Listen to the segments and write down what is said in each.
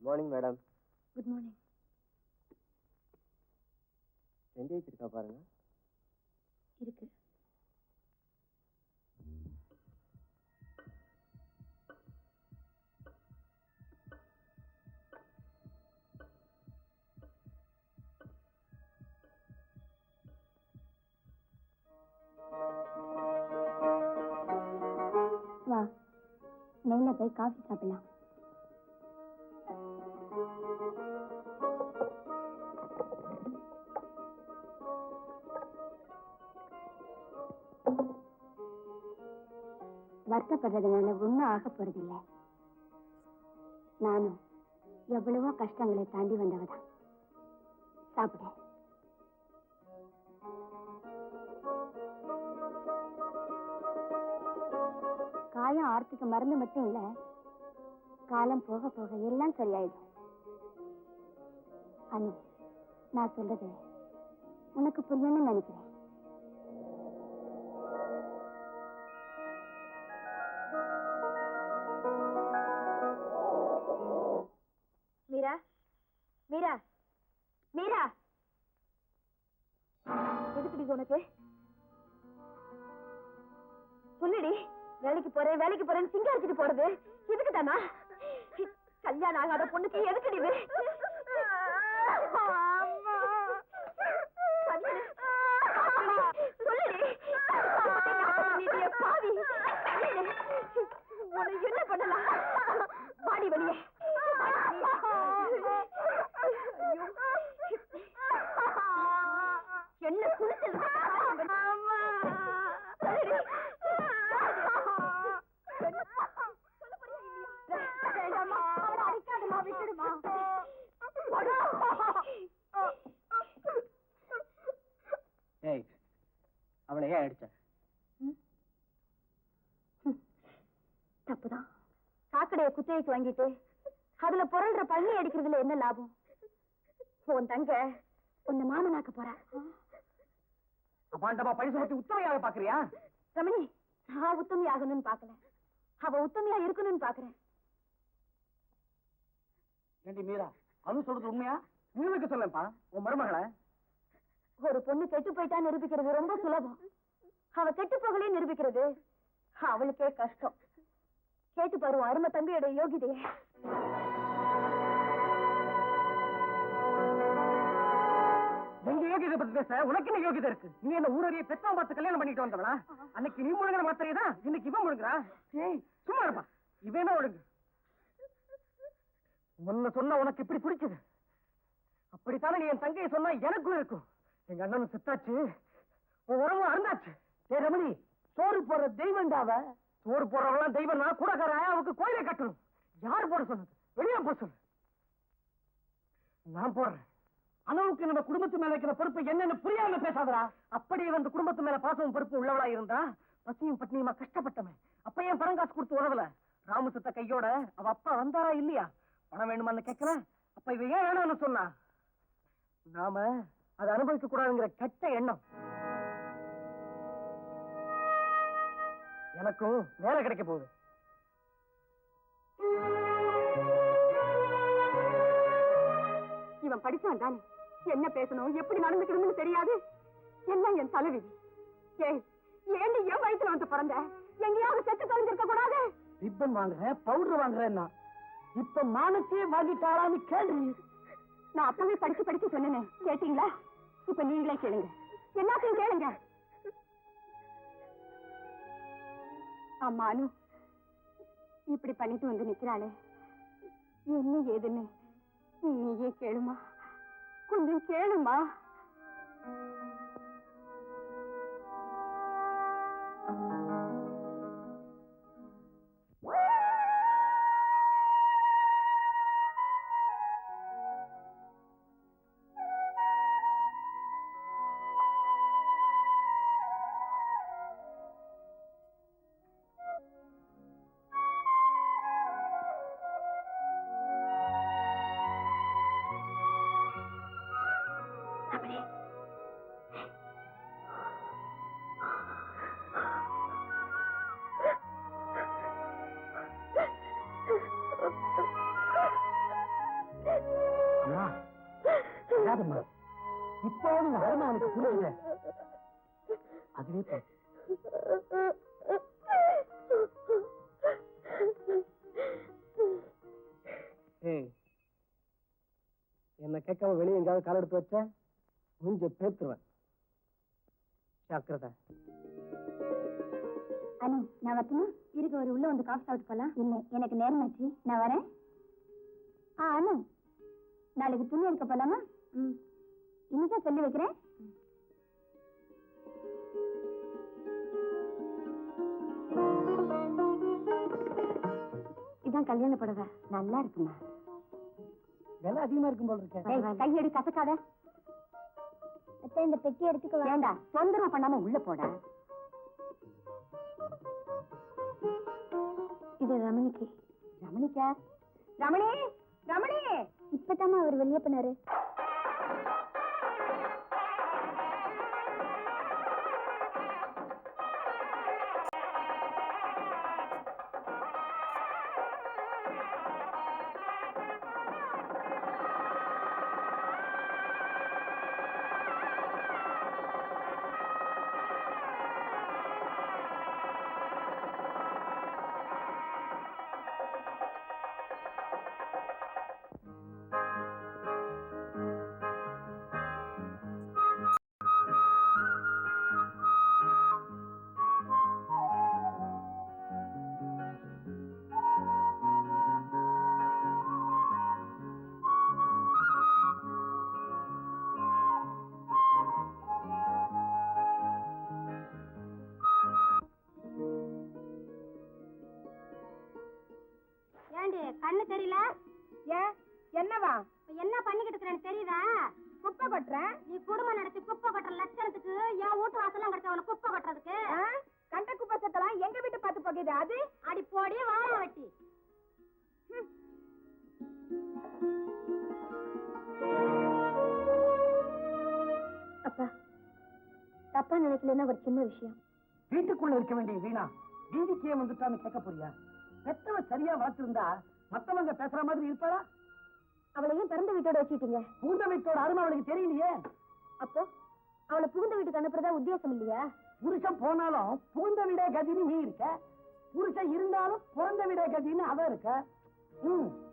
Morning madam. Good morning. செஞ்சு இருக்கா பாருங்க. இருக்கு. வா, மேல போய் காஃபி சாப்பிடலாம். வருத்தப்படுறதுனால ஒன்னும் ஆக போறதில்லை. நானும் எவ்வளவோ கஷ்டங்களை தாண்டி வந்தவதான். சாப்பிட. காயம் ஆர்த்துக்கு மருந்து மட்டும் இல்ல, காலம் போக போக எல்லாம் சரியாயிடும். அனு, நான் சொல்றது உனக்கு புரியணும்னு நினைக்கிறேன். மீரா, மீரா, மீரா, எதுக்குடி உனக்கு? சொல்லுடி. வேலைக்கு போறேன்னு சிங்க அடிச்சுட்டு போறது எதுக்கு தானா? கல்யாணம் ஆகாத பொண்ணுக்கு எதுக்குடி? சொல்லுடி. பாவி, என்ன பண்ணலாம்? பாடி வெளியே. என்ன குளிச்சல்? அவளை ஏன் அடிச்ச? தப்புதான். காக்கடைய குத்தகைக்கு வாங்கிட்டு அதுல புரள்ற பள்ளி அடிக்கிறதுல என்ன லாபம்? உன் தங்க உன்னை மாமனாக்க போறா. அபாண்டமா பழி சுமத்தி உத்தமையாக பாக்குறியா? ரமணி, நான் உத்தமி ஆகணும்னு பாக்கல, அவ உத்தமையா இருக்கணும்னு பாக்குறேன். ஏண்டி மீரா, அது சொல்றது உண்மையா? நிரூபிக்க சொல்லப்பா உன் மருமகளை. ஒரு பொண்ணு கெட்டு போயிட்டா நிரூபிக்கிறது ரொம்ப சுலபம். அவ கெட்டு போகலே நிரூபிக்கிறது அவளுக்கே கஷ்டம். கேட்டு பாரு அருமை தம்பியோட யோகிதைய. எங்க யோகிதை பத்தி பேச உனக்கு என்ன யோகிதை இருக்கு? நீ என்ன ஊரறிய பெத்தவன் பார்த்து கல்யாணம் பண்ணிட்டு வந்தவளா? அன்னைக்கு நீ முழுங்கிற மாத்திரையதா இன்னைக்கு இவன் முழுங்குறா. ஏய் சும்மா இருப்பா, இவன் ஒழுங்கு. முன்ன சொன்ன உனக்கு இப்படி பிடிக்குது. அப்படித்தானே நீ என் தங்கையை சொன்னா எனக்கும் இருக்கும். எங்க அண்ணனும் செத்தாச்சு, உன் உறவும் அறந்தாச்சு. ஏ ரமணி, சோறு போடுற தெய்வண்டாவ. சோறு போடுறவெல்லாம் தெய்வம் தான். கூடக்கார ஆயாவுக்கு கோயிலை கட்டணும். யாரு போட சொன்னது? வெளியே போட சொல்லு. நான் போடுறேன். அளவுக்கு நம்ம குடும்பத்து மேல இருக்கிற பொறுப்பு என்னன்னு புரியாம பேசாதரா. அப்படியே வந்து குடும்பத்து மேல பாசமும் பொறுப்பு உள்ளவளா இருந்தா பசியும் பட்னியுமா கஷ்டப்பட்டவன் அப்ப ஏன் பணம் காசு கொடுத்து உறவல? ராமு சத்த கையோட அவ அப்பா வந்தாரா இல்லையா? பணம் வேணுமான்னு கேட்கல. அப்ப இவ ஏன் வேணும்னு சொன்னா? நாம அதை அனுபவிக்க கூடாதுங்கிற கெட்ட எண்ணம். எனக்கும் வேலை கிடைக்க போகுது. இவன் படிச்சான் தானே, என்ன பேசணும் எப்படி நடந்துக்கணும்னு தெரியாது. எல்லாம் என் தலைவிதி. ஏன் என் வயிற்றுல வந்து பிறந்த? எங்கேயாவது செத்து தொலைஞ்சிருக்க கூடாது? ரிப்பன் வாங்குற, பவுடர் வாங்குறேன்னா இப்ப மானத்தையே வாங்கிட்டாளான்னு கேள்வி. நான் அப்பவே படிச்சு சொன்னேன், கேட்டீங்களா? இப்ப நீங்களே கேளுங்க, எல்லாத்தையும் கேளுங்க. அம்மானு இப்படி பண்ணிட்டு வந்து நிக்கிறாளே, என்ன ஏதுன்னு நீயே கேளுமா, கொஞ்சம் கேளுமா. அழாதம்மா. இப்போது உன் அருமை அவனுக்கு புரியுது. அதுவே போ. என்ன கேட்காம வெளியே எங்காவது கால் எடுத்து வச்ச மூஞ்ச பேத்துருவேன். ஜாக்கிரதை. அனு, நான் வரட்டுமா? இருக்கு, ஒரு உள்ள வந்து காஃபி சாப்பிட்டு போலாம். இல்ல, எனக்கு நேரம் ஆச்சு, நான் வரேன். அனு, நாளைக்கு துணி எடுக்க போலாமா? இன்னைக்கே சொல்லி வைக்கிறேன். இதான் கல்யாண புடவை, நல்லா இருக்குமா? விலை அதிகமா இருக்கும் போல இருக்க. கையெடு, கசக்காத. இந்த பெட்டி எடுத்துக்க வேண்டாம், தொந்தரவு பண்ணாம உள்ள போட. இது ரமணிக்கு. ரமணிக்கா? ரமணி, ரமணி, இப்பதாமா அவர் வெளியே போனாரு. கண்ணு தெரியல? ஏன், என்னவா? என்ன பண்ணிக்கிட்டு இருக்கிறேன்னு தெரியுதா? குப்பை கொட்டுறேன். நீ குடும்பம் நடத்தி குப்பை கொட்டுற லட்சணத்துக்கு என் வீட்டு வாசலாம் கிடைச்ச அவளை குப்பை கொட்டுறதுக்கு கண்ட குப்பை சத்தலாம் எங்க வீட்டு பார்த்து போகுது. அது அடி போடி வாழ வெட்டி. அப்பா, தப்பா நினைக்கலன்னா ஒரு சின்ன விஷயம். வீட்டுக்குள்ள இருக்க வேண்டிய வீணா வீதிக்கே வந்துட்டான்னு கேட்க போறியா? பெத்தவ சரியா வளர்த்திருந்தா மத்தவங்க பேசுற மாதிரி இருப்பாரா? அவளையும் பிறந்த வீட்டோட வச்சுட்டீங்க. புகுந்த வீட்டோட அருமை அவளுக்கு தெரியலையே. அப்போ அவளை புகுந்த வீட்டுக்கு அனுப்புறதா உத்தேசம் இல்லையா? புருஷன் போனாலும் புகுந்த வீடே கதின்னு நீ இருக்க, புருஷன் இருந்தாலும் பிறந்த வீடே கதின்னு அவ இருக்க.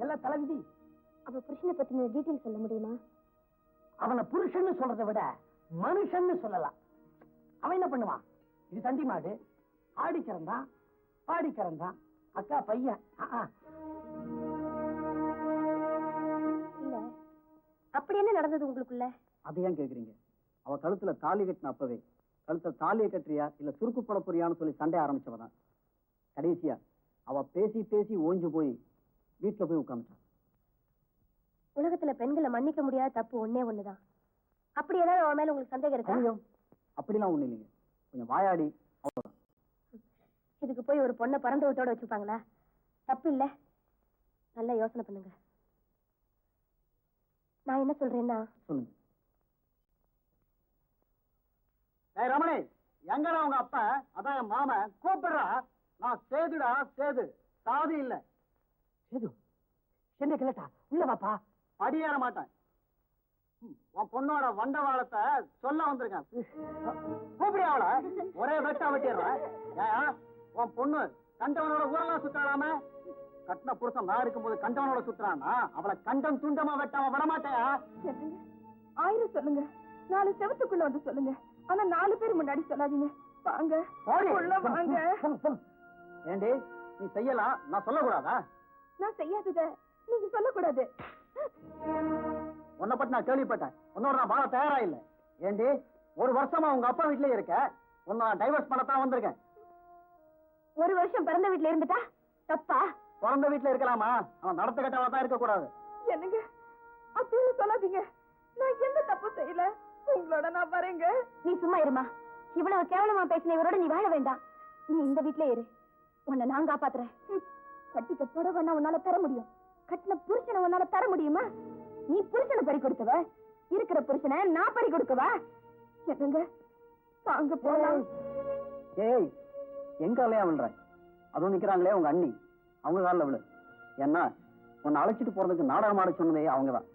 எல்லாம் தலைவிதி. அவ புருஷனை பத்தின டீட்டெயில் சொல்ல முடியுமா? அவனை புருஷன்னு சொல்றதை விட மனுஷன்னு சொல்லலாம். அவன் என்ன பண்ணுவான்? இது தண்டி மாடு, ஆடிக்கிறந்தான் பாடிக்கிறந்தான், அக்கா பையன். இல்ல, அப்படி என்ன நடந்தது உங்களுக்குள்ள? அதை ஏன் கேக்குறீங்க? அவ கழுத்துல தாலி கட்டின அப்பவே கழுத்துல தாலியை கட்டுறியா இல்ல சுருக்கு போட போறியான்னு சொல்லி சண்டை ஆரம்பிச்சவதான். கடைசியா அவ பேசி பேசி ஓஞ்சு போய் வீட்டுல போய் உட்காந்துட்டான். உலகத்துல பெண்களை மன்னிக்க முடியாத தப்பு ஒன்னே ஒண்ணுதான். அப்படி ஏதாவது அவன் மேல உங்களுக்கு சந்தேகம் இருக்கா? அப்படிலாம் ஒண்ணு இல்லைங்க, கொஞ்சம் வாயாடி. இதுக்கு போய் ஒரு பொண்ணை பிறந்த வீட்டோட வச்சுப்பாங்களா? தப்பு இல்ல, நல்லா யோசனை பண்ணுங்க. நான் என்ன சொல்றேன்னா, சொல்லுங்க. ரமணி, எங்கடா உங்க அப்பா? அதான் என் மாமன் கூப்பிடுறா. நான் சேதுடா, சேது, சாதி இல்ல. சேது, என்ன கிளட்டா? உள்ள பாப்பா. படியேற மாட்டேன். உன் பொண்ணோட வண்டவாளத்தை சொல்ல வந்திருக்கேன். கூப்பிடியா அவளை? ஒரே வெட்டா வெட்டிடுறேன். உன் பொண்ணு கண்டவனோட ஊரெல்லாம் சுத்தாளாம? கட்டின புருஷன் நான் இருக்கும்போது கண்டவனோட சுத்துறான்னா அவளை கண்டம் துண்டமா வெட்டாம விடமாட்டேயா? ஆயிரம் சொல்லுங்க, 4 செவத்துக்குள்ள வந்து சொல்லுங்க. ஆனா 4 பேர் முன்னாடி சொல்லாதீங்க. வாங்க உள்ள வாங்க. ஏண்டி நீ செய்யலாம், நான் சொல்லக்கூடாதா? நான் செய்யாதத நீங்க சொல்லக்கூடாது. உன்னை பத்தி நான் கேள்விப்பட்டேன். உன்னோட நான் வாழ தயாரா இல்ல. ஏண்டி, ஒரு வருஷமா உங்க அப்பா வீட்லயே இருக்க. உன்னை நான் டைவர்ஸ் பண்ணத்தான் வந்திருக்கேன். ஒரு வருஷம் பிறந்த வீட்டுல இருந்துட்டா தப்பா? பிறந்த வீட்டுல இருக்கலாமா? அவன் நடத்த கட்டவா தான் இருக்க கூடாது. என்னங்க அப்படின்னு சொல்லாதீங்க. நான் எந்த தப்பு செய்யல. உங்களோட நான் வரேங்க. நீ சும்மா இருமா. இவ்வளவு கேவலமா பேசின இவரோட நீ வாழ வேண்டாம். நீ இந்த வீட்லயே இரு, உன்னை நான் காப்பாத்துறேன். கட்டிக்க புடவை உன்னால தர முடியும், கட்டின புருஷனை உன்னால தர முடியுமா? நீ புருஷனை பறி கொடுத்தவ, இருக்கிற புருஷனை நான் பறி கொடுக்கவா? என்னங்க வாங்க போலாம். ஏய், எங்க அலையா விழுற? அதுவும் நிக்கிறாங்களே உங்க அண்ணி, அவங்க காலில் விழு. ஏன்னா உன்னை அழைச்சிட்டு போறதுக்கு நாடகம் ஆட சொன்னதே அவங்கதான்.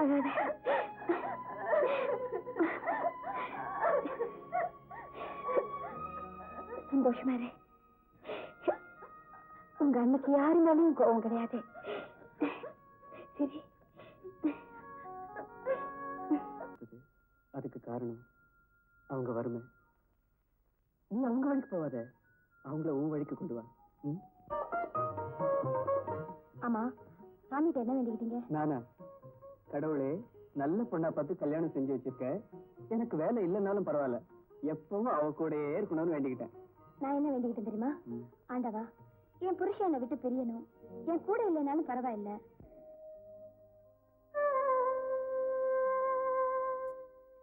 அழாத. சந்தோஷமா இரு. உங்க அன்னைக்கு யாரு மேலேயும் கோவம் கிடையாது. சரி, அதுக்கு காரணம் அவங்க வறுமை. நீ அவங்க வழிக்கு போவாத, அவங்கள உன் வழிக்கு கொண்டு வா. ஆமா, சாமிகிட்ட என்ன வேண்டிக்கிட்டீங்க? நானா? கடவுளே, நல்ல பொண்ணா பார்த்து கல்யாணம் செஞ்சு வச்சிருக்க, எனக்கு வேலை இல்லைன்னாலும் பரவாயில்ல, எப்பவும் அவ கூடயே இருக்கணும்னு வேண்டிக்கிட்டேன். நான் என்ன வேண்டிக்கிட்டேன் தெரியுமா? ஆண்டவா, என் புருஷன் என்னை விட்டு பிரியணும், என் கூட இல்லைனாலும் பரவாயில்ல,